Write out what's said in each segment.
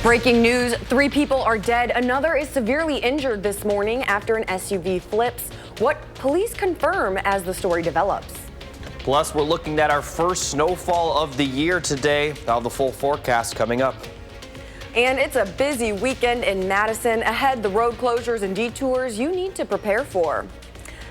Breaking news, 3 people are dead. Another is severely injured this morning after an SUV flips. What police confirm as the story develops. Plus, we're looking at our first snowfall of the year today. Now the full forecast coming up. And it's a busy weekend in Madison. Ahead, the road closures and detours you need to prepare for.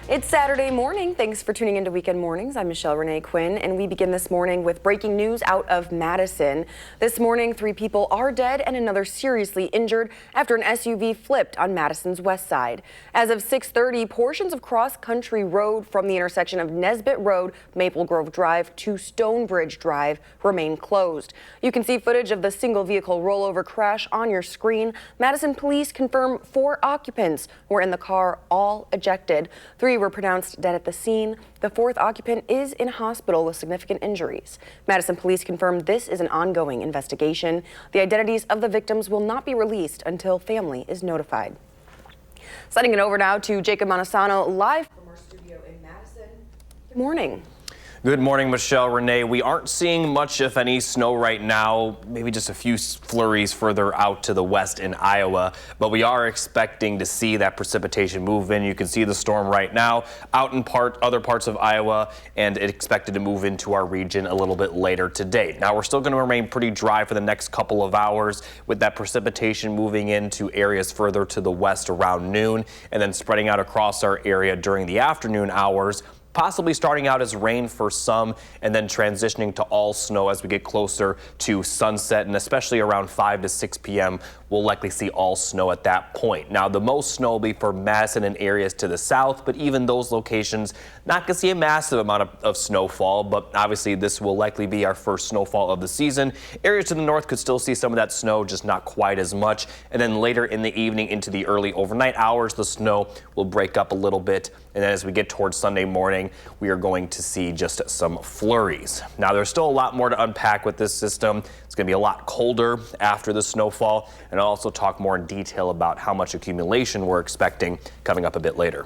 It's Saturday morning. Thanks for tuning into Weekend Mornings. I'm Michelle Renee Quinn, and we begin this morning with breaking news out of Madison. This morning, 3 people are dead and another seriously injured after an SUV flipped on Madison's west side. As of 6:30, portions of Cross Country Road from the intersection of Nesbitt Road, Maple Grove Drive to Stonebridge Drive remain closed. You can see footage of the single vehicle rollover crash on your screen. Madison police confirm 4 occupants were in the car, all ejected. 3 were pronounced dead at the scene. The 4th occupant is in hospital with significant injuries. Madison police confirm this is an ongoing investigation. The identities of the victims will not be released until family is notified. Sending it over now to Jacob Montesano live from our studio in Madison. Good morning. Good morning, Michelle Renee. We aren't seeing much, if any, snow right now, maybe just a few flurries further out to the west in Iowa, but we are expecting to see that precipitation move in. You can see the storm right now out in other parts of Iowa, and it's expected to move into our region a little bit later today. Now, we're still going to remain pretty dry for the next couple of hours with that precipitation moving into areas further to the west around noon and then spreading out across our area during the afternoon hours. Possibly starting out as rain for some and then transitioning to all snow as we get closer to sunset, and especially around 5 to 6 p.m. we'll likely see all snow at that point. Now, the most snow will be for Madison and areas to the south, but even those locations not going to see a massive amount of snowfall, but obviously this will likely be our first snowfall of the season. Areas to the north could still see some of that snow, just not quite as much. And then later in the evening into the early overnight hours, the snow will break up a little bit. And then as we get towards Sunday morning, we are going to see just some flurries. Now, there's still a lot more to unpack with this system. It's going to be a lot colder after the snowfall, and I'll also talk more in detail about how much accumulation we're expecting coming up a bit later.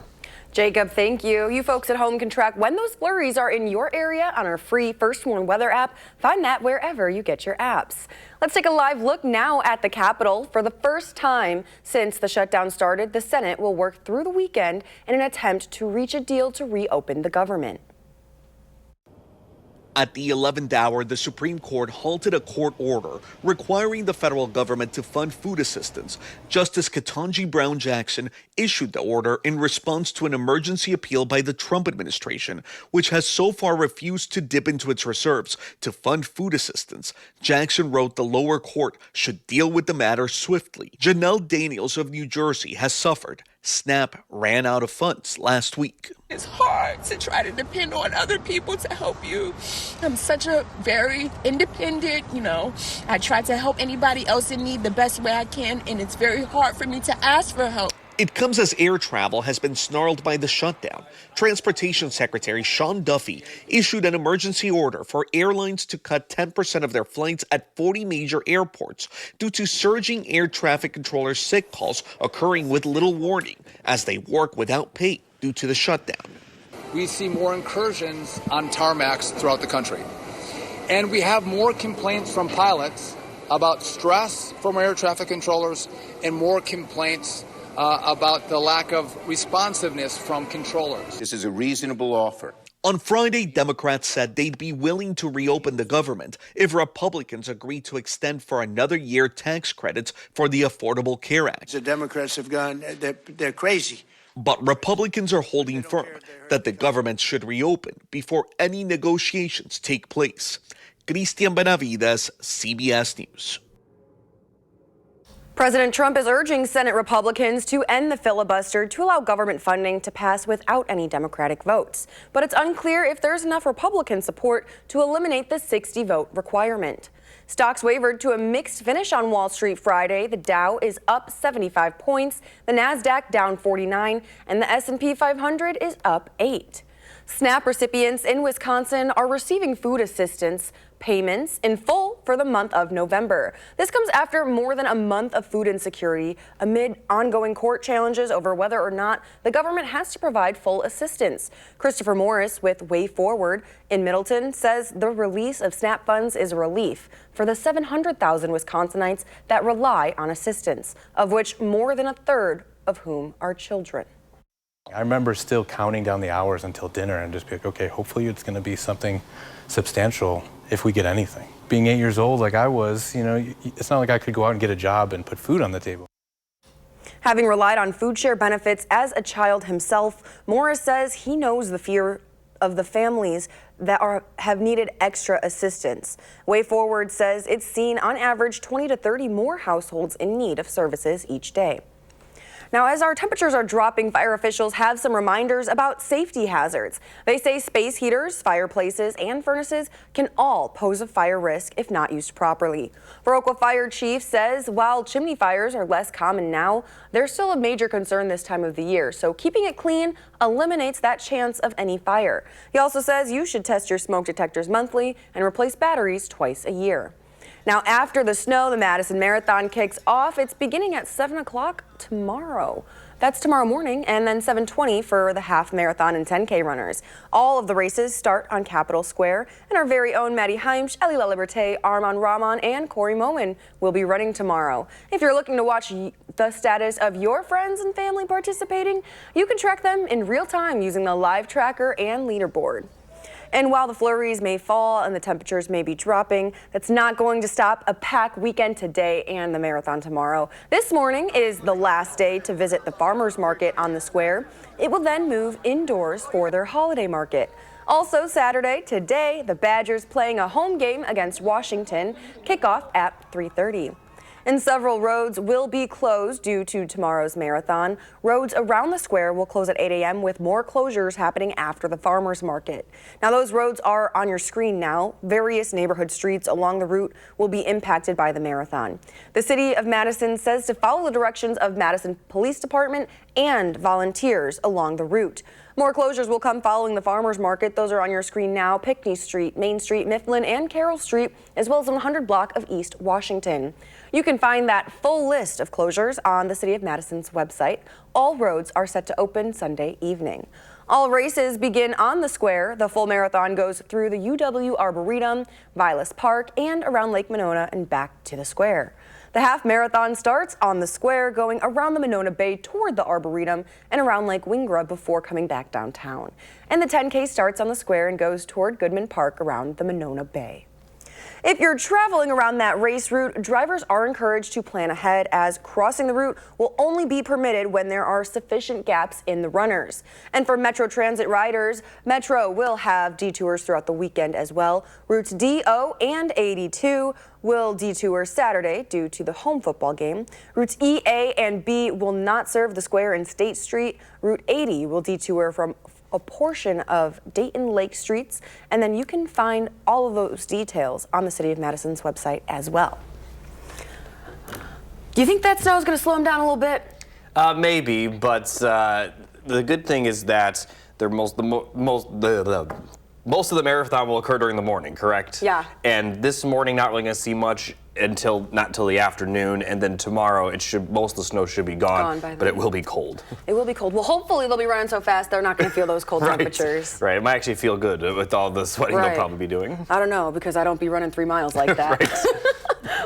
Jacob, thank you. You folks at home can track when those flurries are in your area on our free First Warn Weather app. Find that wherever you get your apps. Let's take a live look now at the Capitol. For the first time since the shutdown started, the Senate will work through the weekend in an attempt to reach a deal to reopen the government. At the 11th hour, the Supreme Court halted a court order requiring the federal government to fund food assistance. Justice Ketanji Brown Jackson issued the order in response to an emergency appeal by the Trump administration, which has so far refused to dip into its reserves to fund food assistance. Jackson wrote the lower court should deal with the matter swiftly. Janelle Daniels of New Jersey has suffered. SNAP ran out of funds last week. It's hard to try to depend on other people to help you. I'm such a very independent, I try to help anybody else in need the best way I can, and it's very hard for me to ask for help. It comes as air travel has been snarled by the shutdown. Transportation Secretary Sean Duffy issued an emergency order for airlines to cut 10% of their flights at 40 major airports due to surging air traffic controllers' sick calls occurring with little warning as they work without pay due to the shutdown. We see more incursions on tarmacs throughout the country. And we have more complaints from pilots about stress from air traffic controllers and more complaints about the lack of responsiveness from controllers. This is a reasonable offer. On Friday, Democrats said they'd be willing to reopen the government if Republicans agreed to extend for another year tax credits for the Affordable Care Act. The Democrats have gone, they're crazy. But Republicans are holding firm that the government should reopen before any negotiations take place. Christian Benavides, CBS News. President Trump is urging Senate Republicans to end the filibuster to allow government funding to pass without any Democratic votes. But it's unclear if there's enough Republican support to eliminate the 60-vote requirement. Stocks wavered to a mixed finish on Wall Street Friday. The Dow is up 75 points, the Nasdaq down 49, and the S&P 500 is up 8. SNAP recipients in Wisconsin are receiving food assistance. payments in full for the month of November. This comes after more than a month of food insecurity amid ongoing court challenges over whether or not the government has to provide full assistance. Christopher Morris with Way Forward in Middleton says the release of SNAP funds is a relief for the 700,000 Wisconsinites that rely on assistance, of which more than a third of whom are children. I remember still counting down the hours until dinner and just be like, okay, hopefully it's going to be something substantial if we get anything. Being 8 years old like I was, you know, it's not like I could go out and get a job and put food on the table. Having relied on food share benefits as a child himself, Morris says he knows the fear of the families that have needed extra assistance. Way Forward says it's seen on average 20 to 30 more households in need of services each day. Now, as our temperatures are dropping, fire officials have some reminders about safety hazards. They say space heaters, fireplaces, and furnaces can all pose a fire risk if not used properly. Viroqua Fire Chief says while chimney fires are less common now, they're still a major concern this time of the year, so keeping it clean eliminates that chance of any fire. He also says you should test your smoke detectors monthly and replace batteries twice a year. Now, after the snow, the Madison Marathon kicks off. It's beginning at 7 o'clock tomorrow. That's tomorrow morning, and then 7:20 for the half marathon and 10K runners. All of the races start on Capitol Square, and our very own Maddie Heimsch, Ellie LaLiberte, Armand Rahman, and Corey Moen will be running tomorrow. If you're looking to watch the status of your friends and family participating, you can track them in real time using the live tracker and leaderboard. And while the flurries may fall and the temperatures may be dropping, that's not going to stop a packed weekend today and the marathon tomorrow. This morning is the last day to visit the farmers market on the square. It will then move indoors for their holiday market. Also Saturday, today, the Badgers playing a home game against Washington, kickoff at 3:30. And several roads will be closed due to tomorrow's marathon. Roads around the square will close at 8 a.m. with more closures happening after the farmers market. Now, those roads are on your screen now. Various neighborhood streets along the route will be impacted by the marathon. The city of Madison says to follow the directions of Madison Police Department and volunteers along the route. More closures will come following the farmers market. Those are on your screen now. Pinckney Street, Main Street, Mifflin, and Carroll Street, as well as the 100 block of East Washington. You can find that full list of closures on the City of Madison's website. All roads are set to open Sunday evening. All races begin on the square. The full marathon goes through the UW Arboretum, Vilas Park, and around Lake Monona and back to the square. The half marathon starts on the square, going around the Monona Bay toward the Arboretum and around Lake Wingra before coming back downtown. And the 10K starts on the square and goes toward Goodman Park around the Monona Bay. If you're traveling around that race route, drivers are encouraged to plan ahead, as crossing the route will only be permitted when there are sufficient gaps in the runners. And for Metro Transit riders, Metro will have detours throughout the weekend as well. Routes D, O, and 82 will detour Saturday due to the home football game. Routes E, A, and B will not serve the square and State Street. Route 80 will detour from a portion of Dayton Lake Streets, and then you can find all of those details on the City of Madison's website as well. Do you think that snow is going to slow them down a little bit? Maybe, but the good thing is that most of the marathon will occur during the morning, correct? Yeah. And this morning, not really going to see much not until the afternoon, and then tomorrow most of the snow should be gone by then. But it will be cold. It will be cold. Well, hopefully they'll be running so fast they're not going to feel those cold temperatures. Right. It might actually feel good with all the sweating they'll probably be doing. I don't know, because I don't be running 3 miles like that.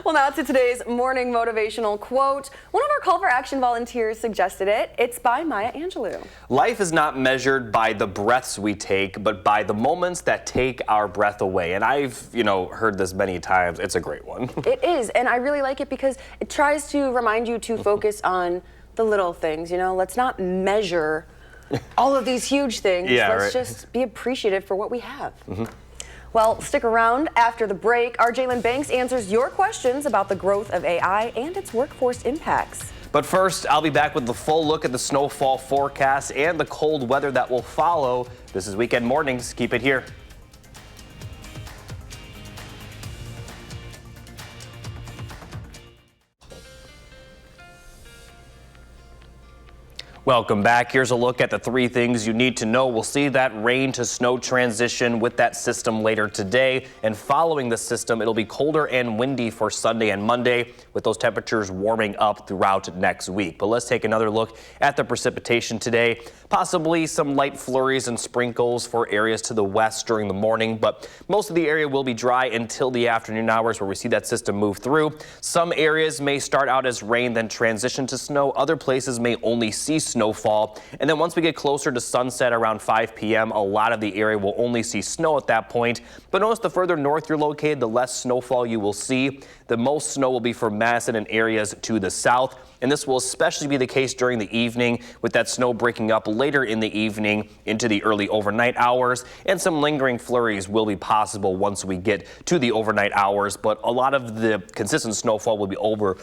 Well, now to today's morning motivational quote. One of our Call for Action volunteers suggested it. It's by Maya Angelou. Life is not measured by the breaths we take, but by the moments that take our breath away. And I've, heard this many times. It's a great one. It is, and I really like it because it tries to remind you to focus on the little things. Let's not measure all of these huge things. Let's just be appreciative for what we have. Well, stick around. After the break, our Jalen Banks answers your questions about the growth of AI and its workforce impacts. But first, I'll be back with the full look at the snowfall forecast and the cold weather that will follow. This is Weekend Mornings. Keep it here. Welcome back. Here's a look at the 3 things you need to know. We'll see that rain to snow transition with that system later today. And following the system, it'll be colder and windy for Sunday and Monday, with those temperatures warming up throughout next week. But let's take another look at the precipitation today. Possibly some light flurries and sprinkles for areas to the west during the morning, but most of the area will be dry until the afternoon hours, where we see that system move through. Some areas may start out as rain, then transition to snow. Other places may only see snowfall. And then once we get closer to sunset around 5 p.m., a lot of the area will only see snow at that point. But notice the further north you're located, the less snowfall you will see. The most snow will be for Madison and areas to the south. And this will especially be the case during the evening, with that snow breaking up later in the evening into the early overnight hours. And some lingering flurries will be possible once we get to the overnight hours. But a lot of the consistent snowfall will be over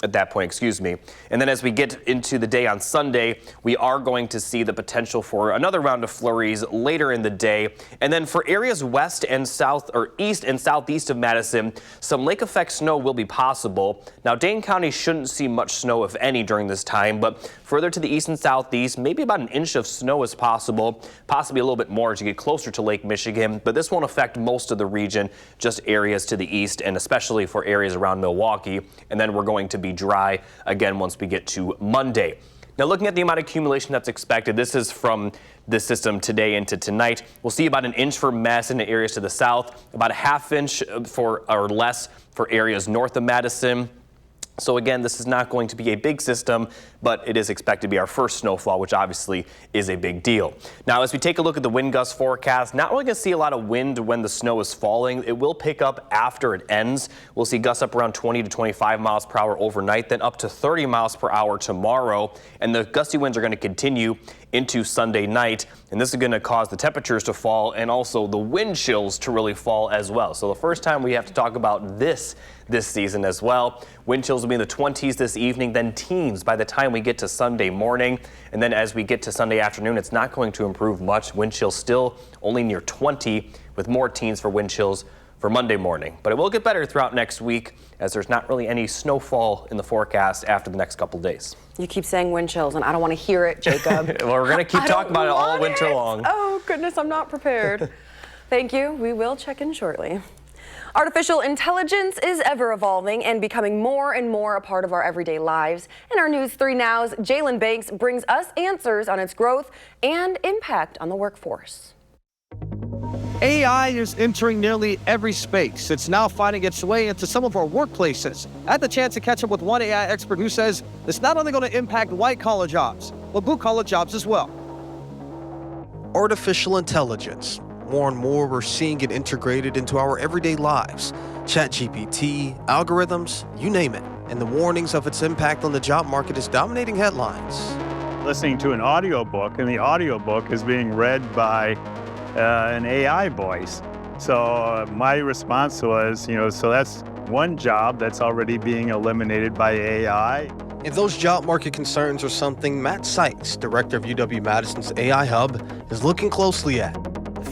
at that point, And then as we get into the day on Sunday, we are going to see the potential for another round of flurries later in the day. And then for areas west and south, or east and southeast of Madison, some lake effect snow will be possible. Now, Dane County shouldn't see much snow, if any, during this time, but further to the east and southeast, maybe about an inch of snow is possible, possibly a little bit more as you get closer to Lake Michigan. But this won't affect most of the region, just areas to the east, and especially for areas around Milwaukee. And then we're going to be dry again once we get to Monday. Now, looking at the amount of accumulation that's expected, this is from the system today into tonight. We'll see about an inch for Madison and areas to the south, about a ½ inch or less for areas north of Madison. So again, this is not going to be a big system, but it is expected to be our first snowfall, which obviously is a big deal. Now, as we take a look at the wind gust forecast, not really going to see a lot of wind when the snow is falling. It will pick up after it ends. We'll see gusts up around 20 to 25 miles per hour overnight, then up to 30 miles per hour tomorrow. And the gusty winds are going to continue into Sunday night, and this is going to cause the temperatures to fall and also the wind chills to really fall as well. So the first time we have to talk about this season as well. Wind chills will be in the 20s this evening, then teens by the time we get to Sunday morning. And then as we get to Sunday afternoon, it's not going to improve much. Wind chills still only near 20, with more teens for wind chills for Monday morning. But it will get better throughout next week, as there's not really any snowfall in the forecast after the next couple days. You keep saying wind chills, and I don't want to hear it, Jacob. Well, we're going to keep talking about it all winter long. Oh, goodness, I'm not prepared. Thank you. We will check in shortly. Artificial intelligence is ever evolving and becoming more and more a part of our everyday lives. In our News 3 Now's Jalen Banks brings us answers on its growth and impact on the workforce. AI is entering nearly every space. It's now finding its way into some of our workplaces. I had the chance to catch up with one AI expert who says it's not only going to impact white-collar jobs, but blue-collar jobs as well. Artificial intelligence. More and more, we're seeing it integrated into our everyday lives. ChatGPT, algorithms, you name it. And the warnings of its impact on the job market is dominating headlines. Listening to an audiobook, and the audiobook is being read by an AI voice. So my response was, so that's one job that's already being eliminated by AI. And those job market concerns are something Matt Sykes, director of UW-Madison's AI Hub, is looking closely at.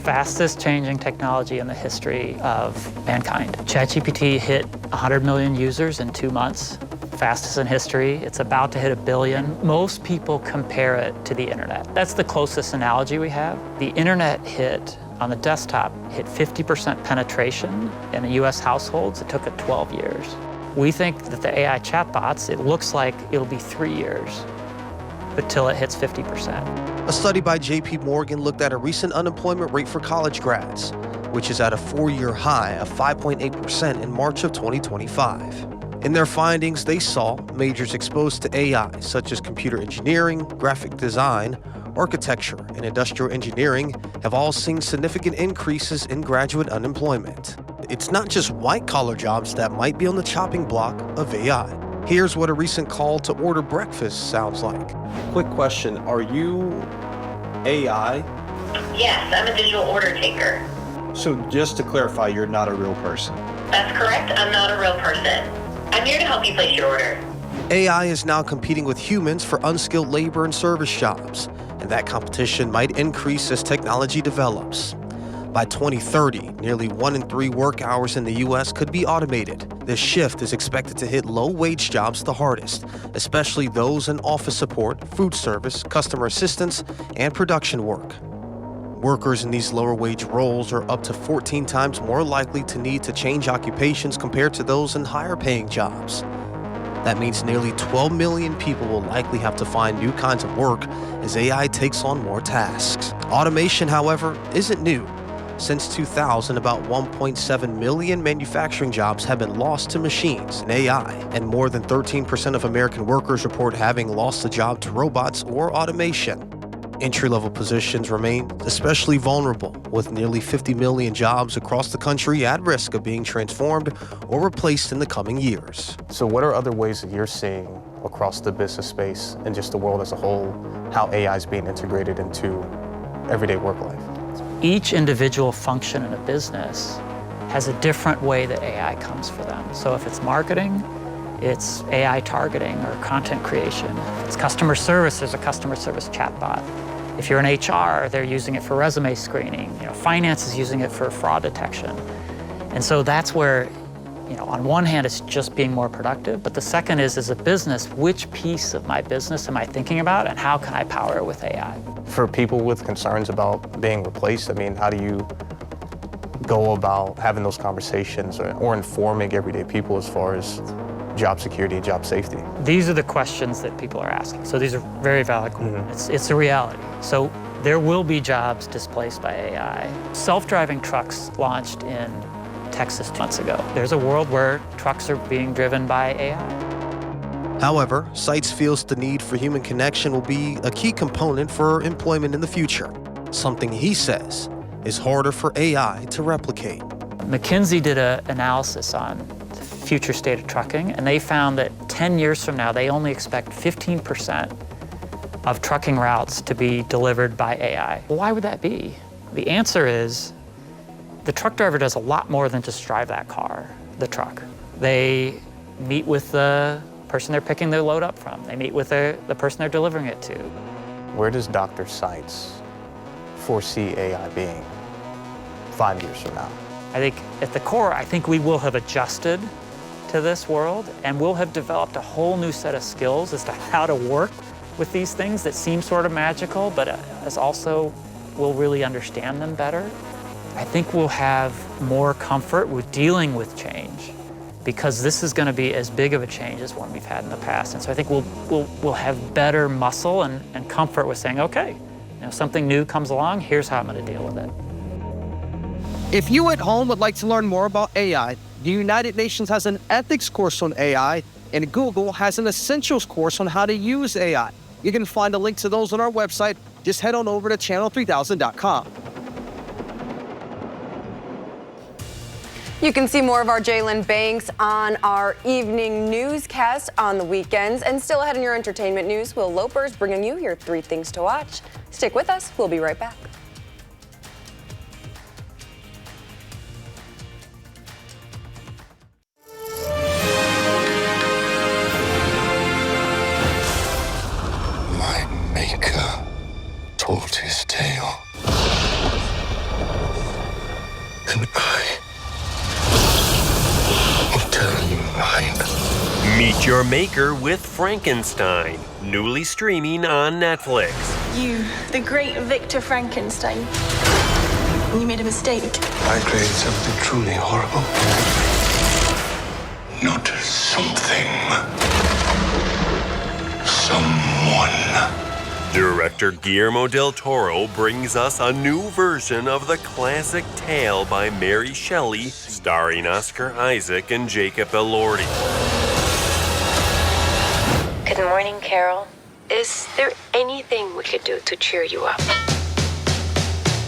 Fastest changing technology in the history of mankind. ChatGPT hit 100 million users in 2 months. Fastest in history. It's about to hit 1 billion. Most people compare it to the internet. That's the closest analogy we have. The internet hit on the desktop, hit 50% penetration in the US households. It took it 12 years. We think that the AI chatbots, it looks like it'll be 3 years until it hits 50%. A study by JP Morgan looked at a recent unemployment rate for college grads, which is at a 4-year high of 5.8% in March of 2025. In their findings, they saw majors exposed to AI, such as computer engineering, graphic design, architecture, and industrial engineering, have all seen significant increases in graduate unemployment. It's not just white-collar jobs that might be on the chopping block of AI. Here's what a recent call to order breakfast sounds like. Quick question, are you AI? Yes, I'm a digital order taker. So just to clarify, you're not a real person? That's correct, I'm not a real person. I'm here to help you place your order. AI is now competing with humans for unskilled labor and service jobs, and that competition might increase as technology develops. By 2030, nearly 1 in 3 work hours in the U.S. could be automated. This shift is expected to hit low-wage jobs the hardest, especially those in office support, food service, customer assistance, and production work. Workers in these lower-wage roles are up to 14 times more likely to need to change occupations compared to those in higher-paying jobs. That means nearly 12 million people will likely have to find new kinds of work as AI takes on more tasks. Automation, however, isn't new. Since 2000, about 1.7 million manufacturing jobs have been lost to machines and AI, and more than 13% of American workers report having lost a job to robots or automation. Entry-level positions remain especially vulnerable, with nearly 50 million jobs across the country at risk of being transformed or replaced in the coming years. So what are other ways that you're seeing across the business space and just the world as a whole, how AI is being integrated into everyday work life? Each individual function in a business has a different way that AI comes for them. So if it's marketing, it's AI targeting or content creation. If it's customer service, there's a customer service chatbot. If you're in HR, they're using it for resume screening. Finance is using it for fraud detection. And so that's where, on one hand, it's just being more productive, but the second is, as a business, which piece of my business am I thinking about and how can I power it with AI? For people with concerns about being replaced, how do you go about having those conversations or informing everyday people as far as job security and job safety? These are the questions that people are asking. So these are very valid. It's a reality. So there will be jobs displaced by AI. Self-driving trucks launched in Texas 2 months ago. There's a world where trucks are being driven by AI. However, Seitz feels the need for human connection will be a key component for employment in the future, something he says is harder for AI to replicate. McKinsey did an analysis on the future state of trucking, and they found that 10 years from now, they only expect 15% of trucking routes to be delivered by AI. Well, why would that be? The answer is the truck driver does a lot more than just drive that car, the truck. They meet with the person they're picking their load up from. They meet with the person they're delivering it to. Where does Dr. Seitz foresee AI being 5 years from now? I think at the core, I think we will have adjusted to this world and we'll have developed a whole new set of skills as to how to work with these things that seem sort of magical, but as also we'll really understand them better. I think we'll have more comfort with dealing with change because this is going to be as big of a change as one we've had in the past. And so I think we'll have better muscle and comfort with saying, okay, something new comes along, here's how I'm going to deal with it. If you at home would like to learn more about AI, the United Nations has an ethics course on AI, and Google has an essentials course on how to use AI. You can find a link to those on our website. Just head on over to channel3000.com. You can see more of our Jalen Banks on our evening newscast on the weekends. And still ahead in your entertainment news, Will Loper's bringing you your 3 things to watch. Stick with us. We'll be right back. My maker told his tale. And I tell you mine. Meet your maker with Frankenstein, newly streaming on Netflix. You, the great Victor Frankenstein. You made a mistake. I created something truly horrible. Not something. Someone. Director Guillermo del Toro brings us a new version of the classic tale by Mary Shelley, starring Oscar Isaac and Jacob Elordi. Good morning, Carol. Is there anything we could do to cheer you up?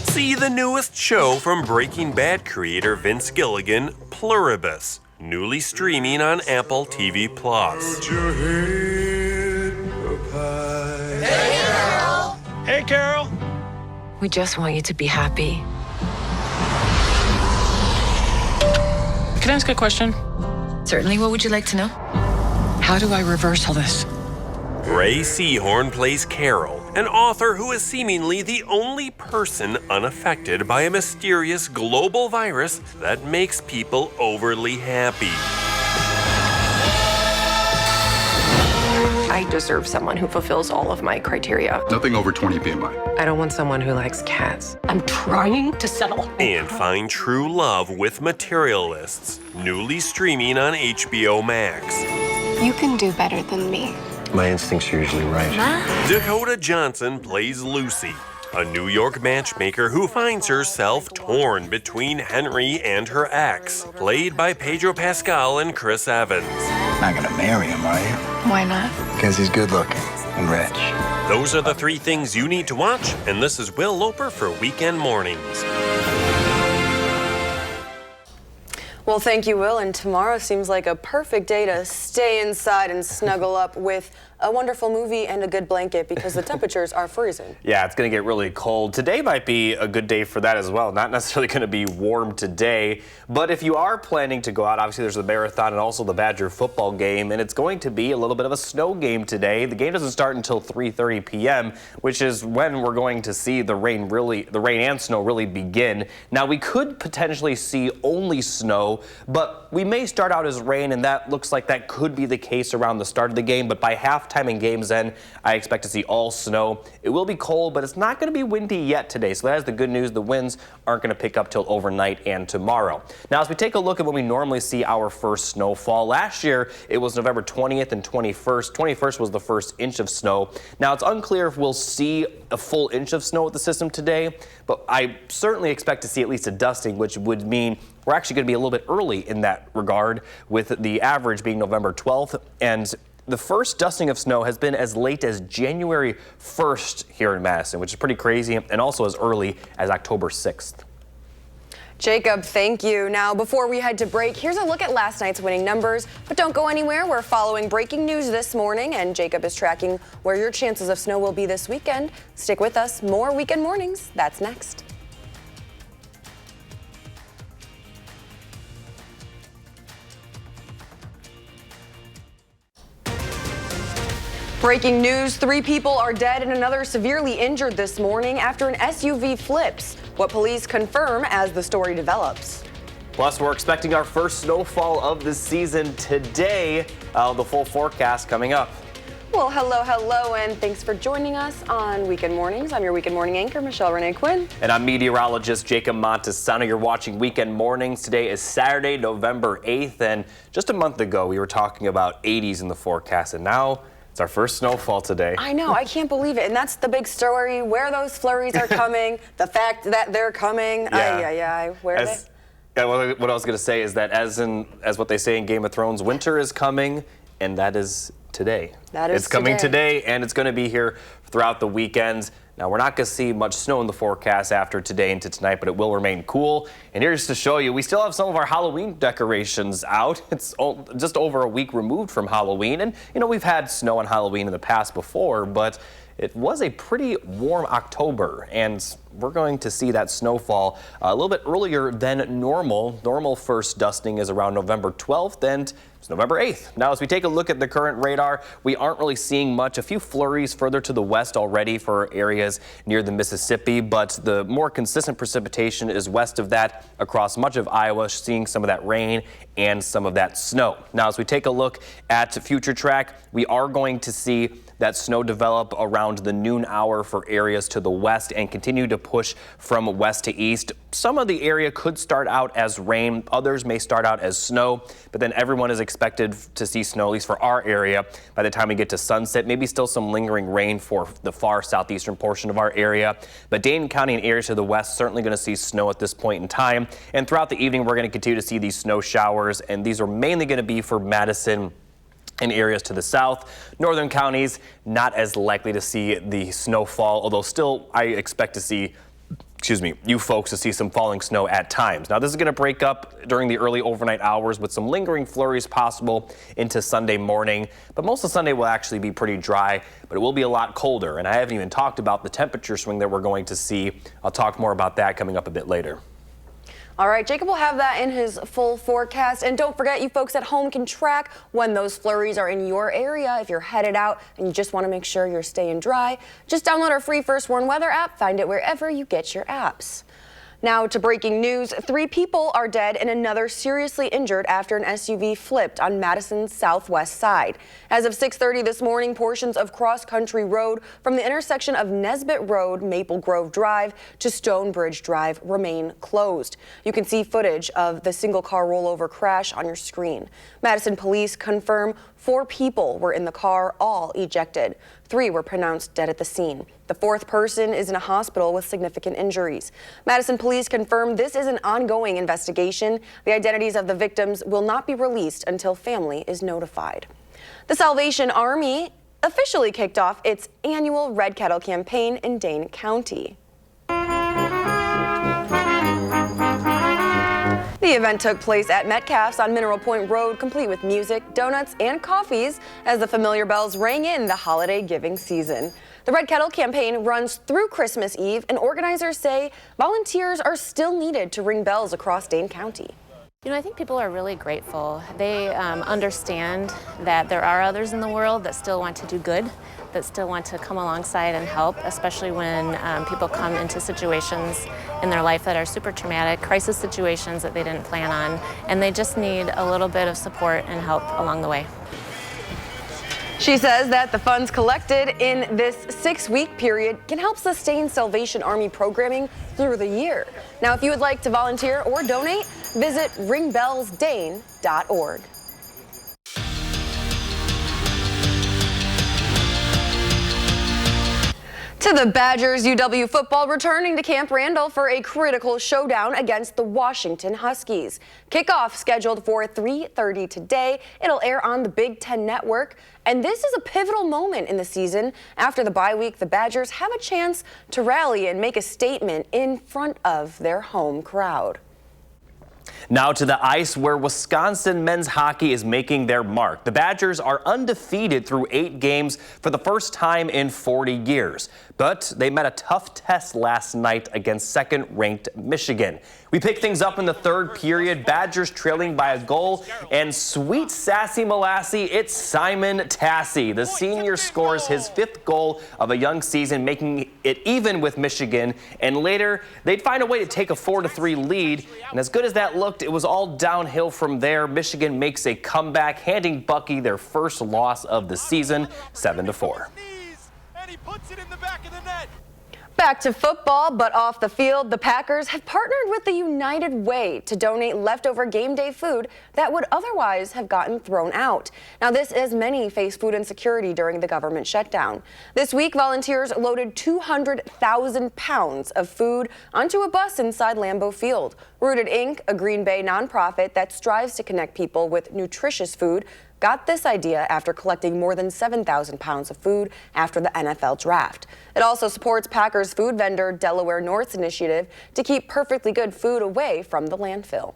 See the newest show from Breaking Bad creator Vince Gilligan, Pluribus, newly streaming on Apple TV+. Hey, Carol. We just want you to be happy. Can I ask a question? Certainly. What would you like to know? How do I reverse all this? Ray Seahorn plays Carol, an author who is seemingly the only person unaffected by a mysterious global virus that makes people overly happy. I deserve someone who fulfills all of my criteria. Nothing over 20 BMI. I don't want someone who likes cats. I'm trying to settle. And find true love with Materialists, newly streaming on HBO Max. You can do better than me. My instincts are usually right. Dakota Johnson plays Lucy, a New York matchmaker who finds herself torn between Henry and her ex, played by Pedro Pascal and Chris Evans. Not gonna marry him, are you? Why not? Because he's good looking and rich. Those are the 3 things you need to watch, and this is Will Loper for Weekend Mornings. Well, thank you, Will. And tomorrow seems like a perfect day to stay inside and snuggle up with a wonderful movie and a good blanket because the temperatures are freezing. Yeah, it's going to get really cold. Today might be a good day for that as well. Not necessarily going to be warm today, but if you are planning to go out, obviously there's the marathon and also the Badger football game, and it's going to be a little bit of a snow game today. The game doesn't start until 3:30 p.m., which is when we're going to see the rain and snow really begin. Now, we could potentially see only snow, but we may start out as rain, and that looks like that could be the case around the start of the game, but by halftime and game's end, I expect to see all snow. It will be cold, but it's not going to be windy yet today, so that is the good news. The winds aren't going to pick up till overnight and tomorrow. Now, as we take a look at when we normally see our first snowfall, last year it was November 20th and 21st. 21st was the first inch of snow. Now, it's unclear if we'll see a full inch of snow with the system today, but I certainly expect to see at least a dusting, which would mean we're actually going to be a little bit early in that regard, with the average being November 12th. And the first dusting of snow has been as late as January 1st here in Madison, which is pretty crazy, and also as early as October 6th. Jacob, thank you. Now, before we head to break, here's a look at last night's winning numbers. But don't go anywhere. We're following breaking news this morning, and Jacob is tracking where your chances of snow will be this weekend. Stick with us. More Weekend Mornings. That's next. Breaking news, 3 people are dead and another severely injured this morning after an SUV flips. What police confirm as the story develops. Plus, we're expecting our first snowfall of the season today. The full forecast coming up. Well, hello, and thanks for joining us on Weekend Mornings. I'm your Weekend Morning anchor, Michelle Renee Quinn. And I'm meteorologist Jacob Montesano. You're watching Weekend Mornings. Today is Saturday, November 8th, and just a month ago we were talking about 80s in the forecast, and now it's our first snowfall today. I know, I can't believe it. And that's the big story, where those flurries are coming, the fact that they're coming. Yeah. Where are they? Yeah, what I was going to say is that as what they say in Game of Thrones, winter is coming, and that is today. It's coming today, and it's going to be here throughout the weekend. Now, we're not going to see much snow in the forecast after today into tonight, but it will remain cool. And here's to show you, we still have some of our Halloween decorations out. It's just over a week removed from Halloween. And, you know, we've had snow on Halloween in the past before, but it was a pretty warm October, and we're going to see that snowfall a little bit earlier than normal. Normal first dusting is around November 12th, and it's November 8th. Now, as we take a look at the current radar, we aren't really seeing much. A few flurries further to the west already for areas near the Mississippi, but the more consistent precipitation is west of that across much of Iowa, seeing some of that rain and some of that snow. Now, as we take a look at future track, we are going to see that snow develop around the noon hour for areas to the west and continue to push from west to east. Some of the area could start out as rain, others may start out as snow, but then everyone is expected to see snow, at least for our area, by the time we get to sunset. Maybe still some lingering rain for the far southeastern portion of our area, but Dane County and areas to the west certainly going to see snow at this point in time. And throughout the evening, we're going to continue to see these snow showers, and these are mainly going to be for Madison and areas to the south. Northern counties, not as likely to see the snowfall, although still I expect to see, you folks to see some falling snow at times. Now, this is going to break up during the early overnight hours with some lingering flurries possible into Sunday morning, but most of Sunday will actually be pretty dry, but it will be a lot colder, and I haven't even talked about the temperature swing that we're going to see. I'll talk more about that coming up a bit later. All right, Jacob will have that in his full forecast. And don't forget, you folks at home can track when those flurries are in your area. If you're headed out and you just want to make sure you're staying dry, just download our free First Warn Weather app. Find it wherever you get your apps. Now to breaking news. 3 people are dead and another seriously injured after an SUV flipped on Madison's southwest side. As of 6:30 this morning, portions of Cross Country Road from the intersection of Nesbitt Road, Maple Grove Drive to Stonebridge Drive remain closed. You can see footage of the single car rollover crash on your screen. Madison police confirm 4 people were in the car, all ejected. 3 were pronounced dead at the scene. The 4th person is in a hospital with significant injuries. Madison police confirm this is an ongoing investigation. The identities of the victims will not be released until family is notified. The Salvation Army officially kicked off its annual Red Kettle campaign in Dane County. The event took place at Metcalf's on Mineral Point Road, complete with music, donuts, and coffees as the familiar bells rang in the holiday giving season. The Red Kettle campaign runs through Christmas Eve, and organizers say volunteers are still needed to ring bells across Dane County. You know, I think people are really grateful. They understand that there are others in the world that still want to do good, that still want to come alongside and help, especially when people come into situations in their life that are super traumatic, crisis situations that they didn't plan on, and they just need a little bit of support and help along the way. She says that the funds collected in this 6-week period can help sustain Salvation Army programming through the year. Now, if you would like to volunteer or donate, visit ringbellsdane.org. To the Badgers, UW football returning to Camp Randall for a critical showdown against the Washington Huskies. Kickoff scheduled for 3:30 today. It'll air on the Big Ten Network. And this is a pivotal moment in the season. After the bye week, the Badgers have a chance to rally and make a statement in front of their home crowd. Now to the ice, where Wisconsin men's hockey is making their mark. The Badgers are undefeated through 8 games for the first time in 40 years. But they met a tough test last night against second-ranked Michigan. We pick things up in the 3rd period. Badgers trailing by a goal, and sweet sassy Molassie, it's Simon Tassi. The senior scores his 5th goal of a young season, making it even with Michigan. And later, they'd find a way to take a 4-3 lead. And as good as that looked, it was all downhill from there. Michigan makes a comeback, handing Bucky their first loss of the season, 7-4. Back to football, but off the field, the Packers have partnered with the United Way to donate leftover game day food that would otherwise have gotten thrown out. Now, this as many face food insecurity during the government shutdown. This week, volunteers loaded 200,000 pounds of food onto a bus inside Lambeau Field. Rooted Inc., a Green Bay nonprofit that strives to connect people with nutritious food, got this idea after collecting more than 7,000 pounds of food after the NFL draft. It also supports Packers food vendor Delaware North's initiative to keep perfectly good food away from the landfill.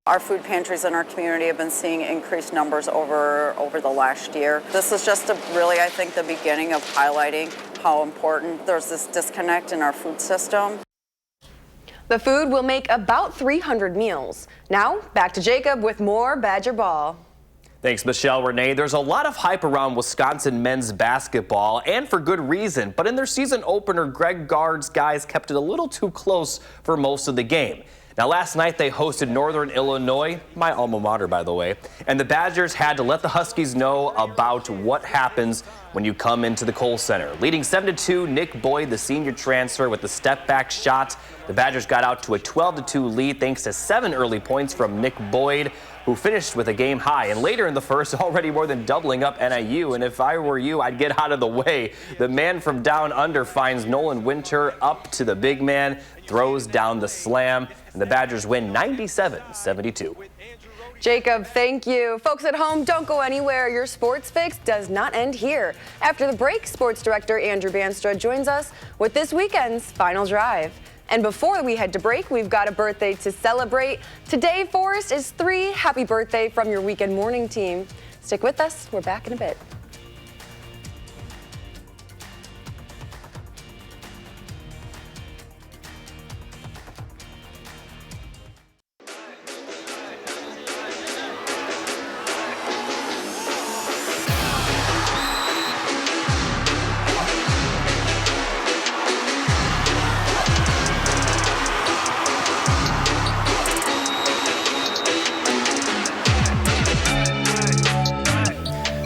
Our food pantries in our community have been seeing increased numbers over the last year. This is just really, I think, the beginning of highlighting how important there's this disconnect in our food system. The food will make about 300 meals. Now, back to Jacob with more Badger Ball. Thanks, Michelle Renee. There's a lot of hype around Wisconsin men's basketball, and for good reason. But in their season opener, Greg Gard's guys kept it a little too close for most of the game. Now, last night they hosted Northern Illinois, my alma mater, by the way, and the Badgers had to let the Huskies know about what happens when you come into the Kohl Center. Leading 7-2, Nick Boyd, the senior transfer, with the step-back shot. The Badgers got out to a 12-2 lead thanks to 7 early points from Nick Boyd, who finished with a game high. And later in the first, already more than doubling up NIU. And if I were you, I'd get out of the way. The man from down under finds Nolan Winter up to the big man, throws down the slam, and the Badgers win 97-72. Jacob, thank you. Folks at home, don't go anywhere. Your sports fix does not end here. After the break, sports director Andrew Banstra joins us with this weekend's Final Drive. And before we head to break, we've got a birthday to celebrate. Today, Forrest is 3. Happy birthday from your weekend morning team. Stick with us. We're back in a bit.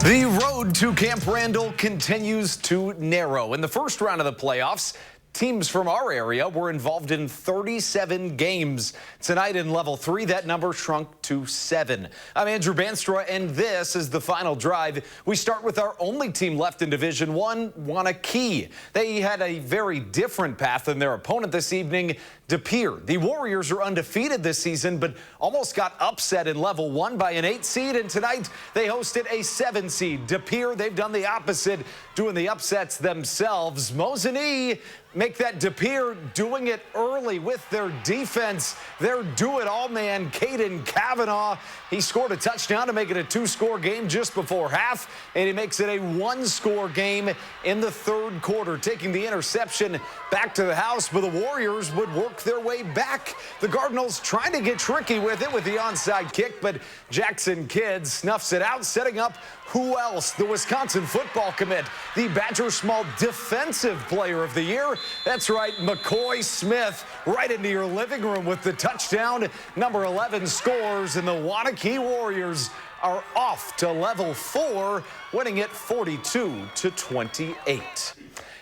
The road to Camp Randall continues to narrow. In the first round of the playoffs, teams from our area were involved in 37 games. Tonight in Level 3, that number shrunk to 7. I'm Andrew Banstra, and this is the final drive. We start with our only team left in Division I, Waunakee. They had a very different path than their opponent this evening, De Pere. The Warriors are undefeated this season, but almost got upset in Level 1 by an 8 seed, and tonight they hosted a 7 seed. De Pere, they've done the opposite, doing the upsets themselves. Mosinee make that De Pere doing it early with their defense. Their do-it-all man, Caden Kavanaugh. He scored a touchdown to make it a 2-score game just before half, and he makes it a 1-score game in the third quarter, taking the interception back to the house, but the Warriors would work their way back. The Cardinals trying to get tricky with it with the onside kick, but Jackson Kidd snuffs it out, setting up who else? The Wisconsin football commit, the Badger Small Defensive Player of the Year. That's right, McCoy Smith, right into your living room with the touchdown. Number 11 scores, and the Waunakee Warriors are off to Level 4, winning it 42-28.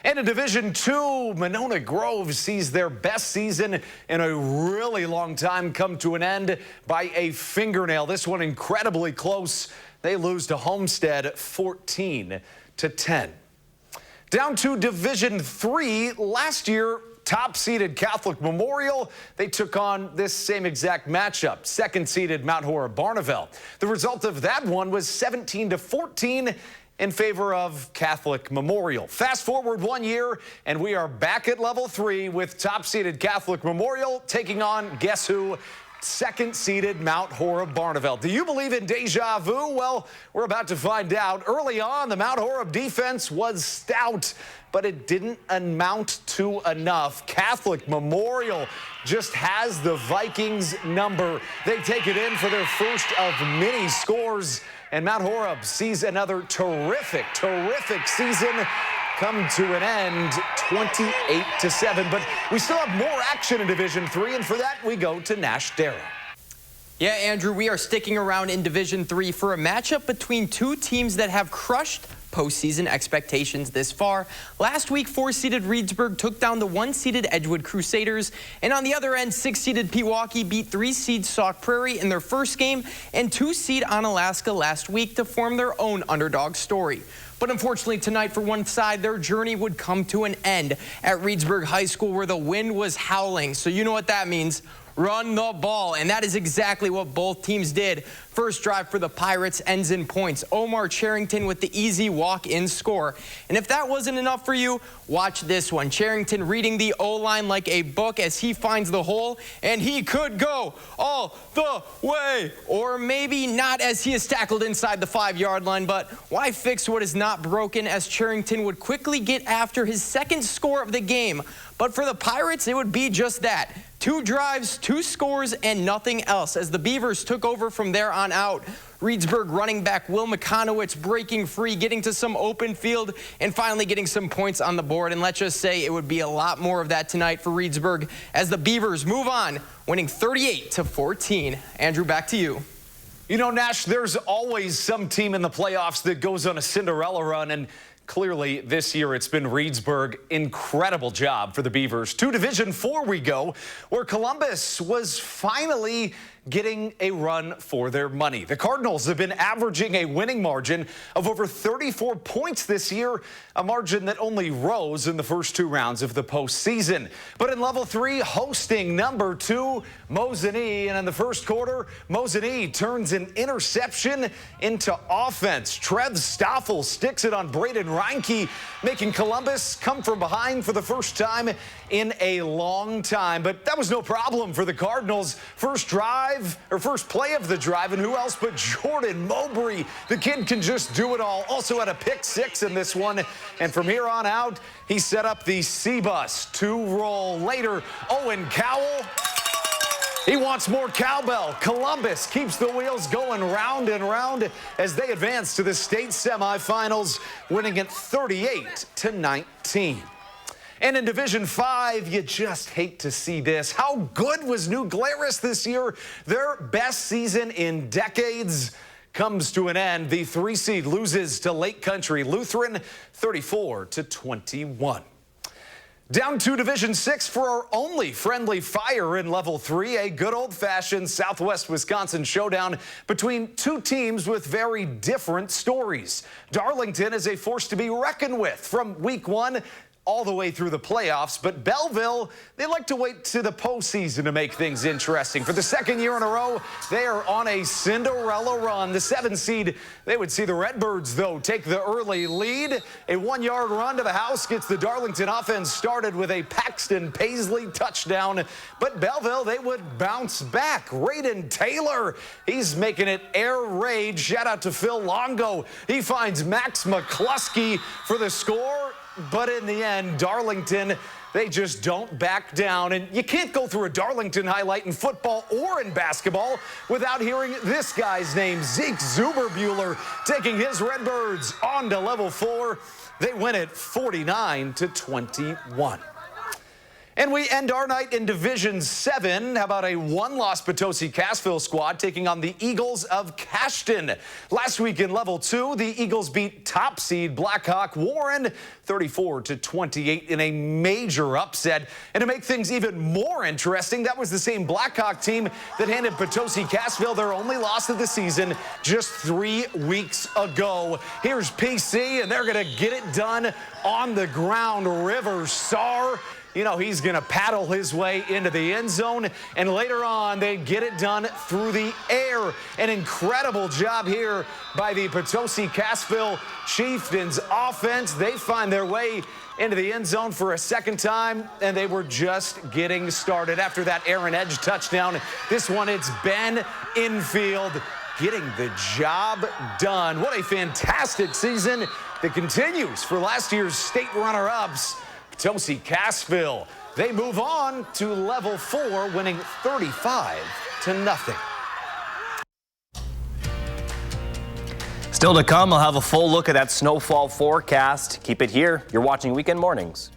And in Division II, Monona Grove sees their best season in a really long time come to an end by a fingernail. This one incredibly close. They lose to Homestead 14-10. Down to Division III, last year, top-seeded Catholic Memorial, they took on this same exact matchup, second-seeded Mount Horeb Barneveld. The result of that one was 17-14 in favor of Catholic Memorial. Fast forward 1 year, and we are back at Level 3 with top-seeded Catholic Memorial taking on, guess who? Second-seeded Mount Horeb Barneveld. Do you believe in deja vu? Well, we're about to find out. Early on, the Mount Horeb defense was stout, but it didn't amount to enough. Catholic Memorial just has the Vikings number. They take it in for their first of many scores, and Mount Horeb sees another terrific season come to an end, 28-7. But we still have more action in Division III, and for that, we go to Nash Darrow. Yeah, Andrew, we are sticking around in Division III for a matchup between two teams that have crushed postseason expectations this far. Last week, 4-seeded Reedsburg took down the 1-seeded Edgewood Crusaders, and on the other end, 6-seeded Pewaukee beat 3-seed Sauk Prairie in their first game, and 2-seed Onalaska last week to form their own underdog story. But unfortunately tonight, for one side, their journey would come to an end at Reedsburg High School, where the wind was howling. So you know what that means. Run the ball, and that is exactly what both teams did. First drive for the Pirates ends in points. Omar Charrington with the easy walk-in score. And if that wasn't enough for you, watch this one. Charrington reading the O-line like a book as he finds the hole, and he could go all the way. Or maybe not, as he is tackled inside the 5-yard line, but why fix what is not broken, as Charrington would quickly get after his second score of the game. But for the Pirates, it would be just that. 2 drives, 2 scores, and nothing else, as the Beavers took over from there on out. Reedsburg running back Will McConowitz breaking free, getting to some open field, and finally getting some points on the board. And let's just say it would be a lot more of that tonight for Reedsburg as the Beavers move on, winning 38-14. Andrew, back to you. You know, Nash, there's always some team in the playoffs that goes on a Cinderella run, and clearly this year it's been Reedsburg. Incredible job for the Beavers. To Division IV we go, where Columbus was finally getting a run for their money. The Cardinals have been averaging a winning margin of over 34 points this year, a margin that only rose in the first 2 rounds of the postseason. But in Level 3, hosting number 2, Mosinee, and in the first quarter, Mosinee turns an interception into offense. Trev Stoffel sticks it on Braden Reinke, making Columbus come from behind for the first time in a long time. But that was no problem for the Cardinals. First play of the drive, and who else but Jordan Mowbray. The kid can just do it all. Also had a pick 6 in this one, and from here on out, he set up the C-Bus to roll. Later, Owen Cowell, he wants more cowbell. Columbus keeps the wheels going round and round as they advance to the state semifinals, winning it 38-19. And in Division 5, you just hate to see this. How good was New Glarus this year? Their best season in decades. comes to an end. The 3 seed loses to Lake Country Lutheran 34-21. Down to Division 6 for our only friendly fire in Level 3, a good old-fashioned Southwest Wisconsin showdown between two teams with very different stories. Darlington is a force to be reckoned with from Week 1 all the way through the playoffs, but Belleville, they like to wait to the postseason to make things interesting. For the second year in a row, they are on a Cinderella run. The 7 seed, they would see the Redbirds, though, take the early lead. A 1-yard run to the house gets the Darlington offense started with a Paxton Paisley touchdown, but Belleville, they would bounce back. Raiden Taylor, he's making it air raid. Shout out to Phil Longo. He finds Max McCluskey for the score. But in the end, Darlington, they just don't back down. And you can't go through a Darlington highlight in football or in basketball without hearing this guy's name, Zeke Zuberbuehler, taking his Redbirds on to Level 4. They win it 49-21. And we end our night in Division 7. How about a 1-loss Potosi-Cassville squad taking on the Eagles of Cashton? Last week in Level 2, the Eagles beat top seed Blackhawk Warren 34-28 in a major upset. And to make things even more interesting, that was the same Blackhawk team that handed Potosi-Cassville their only loss of the season just 3 weeks ago. Here's PC, and they're going to get it done on the ground. River Starr, you know, he's going to paddle his way into the end zone, and later on they get it done through the air. An incredible job here by the Potosi-Cassville Chieftains offense. They find their way into the end zone for a second time, and they were just getting started. After that Aaron Edge touchdown, this one, it's Ben Infield getting the job done. What a fantastic season that continues for last year's state runner-ups. Potosi-Cassville, they move on to Level 4, winning 35-0. Still to come, I'll have a full look at that snowfall forecast. Keep it here. You're watching Weekend Mornings.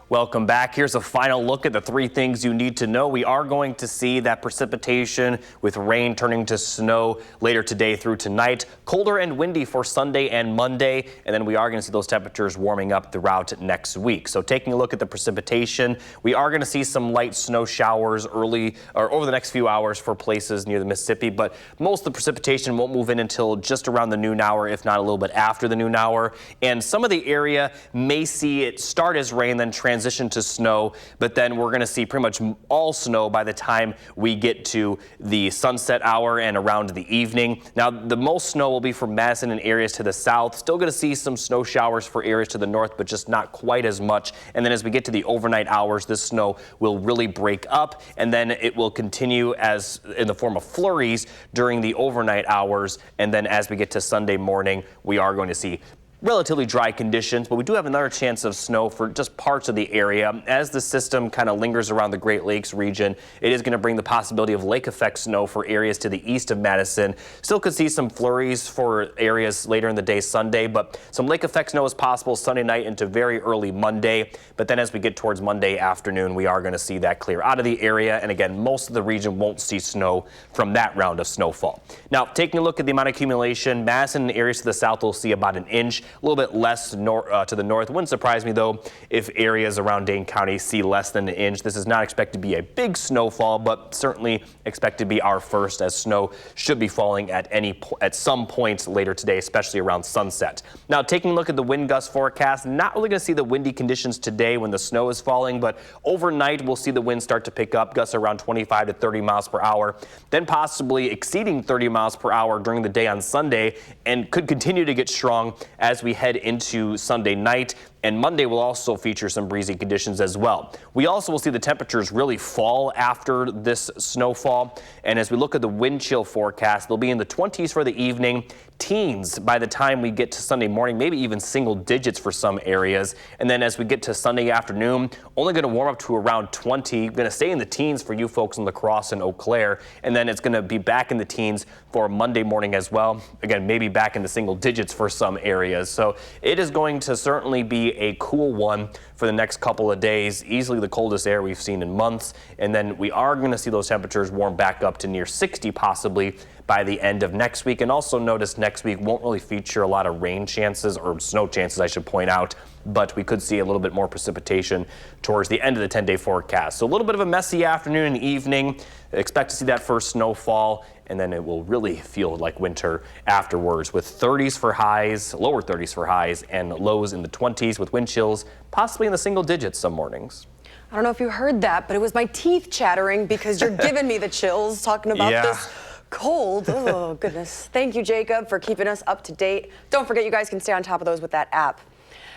Welcome back. Here's a final look at the 3 things you need to know. We are going to see that precipitation with rain turning to snow later today through tonight. Colder and windy for Sunday and Monday, and then we are going to see those temperatures warming up throughout next week. So taking a look at the precipitation, we are going to see some light snow showers early or over the next few hours for places near the Mississippi, but most of the precipitation won't move in until just around the noon hour, if not a little bit after the noon hour. And some of the area may see it start as rain, then transition to snow, but then we're going to see pretty much all snow by the time we get to the sunset hour and around the evening. Now, the most snow will be for Madison and areas to the south. Still going to see some snow showers for areas to the north, but just not quite as much. And then as we get to the overnight hours, this snow will really break up, and then it will continue as in the form of flurries during the overnight hours. And then as we get to Sunday morning, we are going to see relatively dry conditions, but we do have another chance of snow for just parts of the area. As the system kind of lingers around the Great Lakes region, it is going to bring the possibility of lake effect snow for areas to the east of Madison. Still could see some flurries for areas later in the day Sunday, but some lake effect snow is possible Sunday night into very early Monday. But then as we get towards Monday afternoon, we are going to see that clear out of the area. And again, most of the region won't see snow from that round of snowfall. Now, taking a look at the amount of accumulation, Madison and areas to the south will see about an inch. A little bit less to the north. Wouldn't surprise me, though, if areas around Dane County see less than an inch. This is not expected to be a big snowfall, but certainly expected to be our first, as snow should be falling at some points later today, especially around sunset. Now, taking a look at the wind gust forecast, not really going to see the windy conditions today when the snow is falling, but overnight we'll see the wind start to pick up, gusts around 25 to 30 miles per hour, then possibly exceeding 30 miles per hour during the day on Sunday, and could continue to get strong as we head into Sunday night. And Monday will also feature some breezy conditions as well. We also will see the temperatures really fall after this snowfall. And as we look at the wind chill forecast, they'll be in the 20s for the evening, teens by the time we get to Sunday morning, maybe even single digits for some areas. And then as we get to Sunday afternoon, only going to warm up to around 20. Going to stay in the teens for you folks in La Crosse and Eau Claire. And then it's going to be back in the teens for Monday morning as well. Again, maybe back in the single digits for some areas. So it is going to certainly be a cool one for the next couple of days. Easily the coldest air we've seen in months. And then we are going to see those temperatures warm back up to near 60 possibly by the end of next week. And also notice next week won't really feature a lot of rain chances, or snow chances I should point out, but we could see a little bit more precipitation towards the end of the 10-day forecast. So a little bit of a messy afternoon and evening. Expect to see that first snowfall, and then it will really feel like winter afterwards, with 30s for highs, lower 30s for highs, and lows in the 20s with wind chills possibly in the single digits some mornings. I don't know if you heard that, but it was my teeth chattering because you're giving me the chills talking about this cold. Oh, goodness. Thank you, Jacob, for keeping us up to date. Don't forget, you guys can stay on top of those with that app.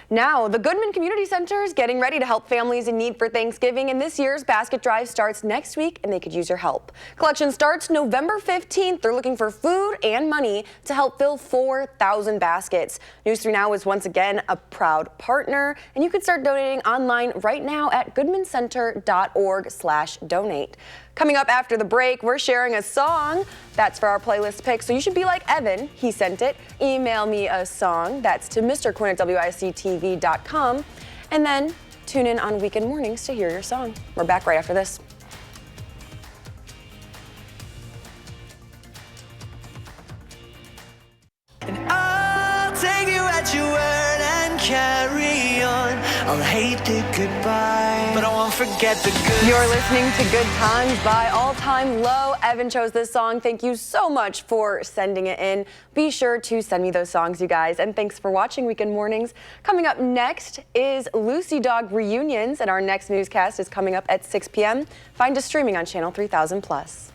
Now, the Goodman Community Center is getting ready to help families in need for Thanksgiving, and this year's basket drive starts next week, and they could use your help. Collection starts November 15th. They're looking for food and money to help fill 4,000 baskets. News 3 Now is once again a proud partner, and you can start donating online right now at goodmancenter.org/donate. Coming up after the break, we're sharing a song that's for our playlist pick, so you should be like Evan. He sent it. Email me a song. That's to Mr. Quinn at WICTV.com. And then tune in on weekend mornings to hear your song. We're back right after this. And I'll take you at your word and carry on. I'll hate the goodbye, but I won't forget the good. You're listening to Good Times by All Time Low. Evan chose this song. Thank you so much for sending it in. Be sure to send me those songs, you guys. And thanks for watching Weekend Mornings. Coming up next is Lucy Dog Reunions, and our next newscast is coming up at 6 p.m. Find us streaming on Channel 3000+.